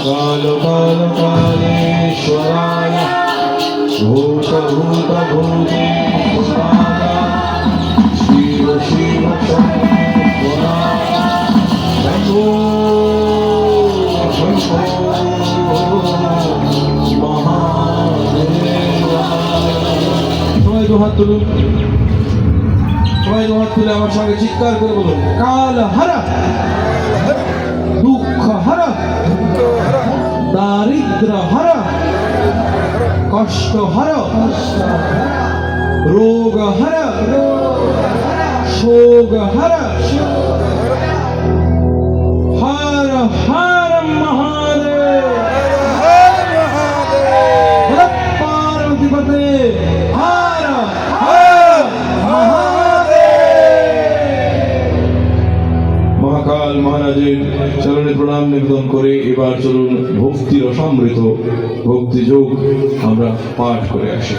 काल काल कालेश्वराय भूत भूत भूतेश्वराय शिव शिव शंभुराय शंभो शंभो महादेवाय। সবাই দু হাত তুলুন, সবাই দু হাত তুলে আমার সঙ্গে চিৎকার করে বলুন, কাল হারা, দুঃখ হারা, দারিদ্র হারা, কষ্ট হারা, রোগ হারা, শোক হারা, হর হর মহাদেব, পার্বতী পতে হর হর মহাকাল মহারাজের চরণে প্রণাম নিবেদন করে এবার চলুন ভক্তির অসমৃত ভক্তি যোগ আমরা পাঠ করে আসি।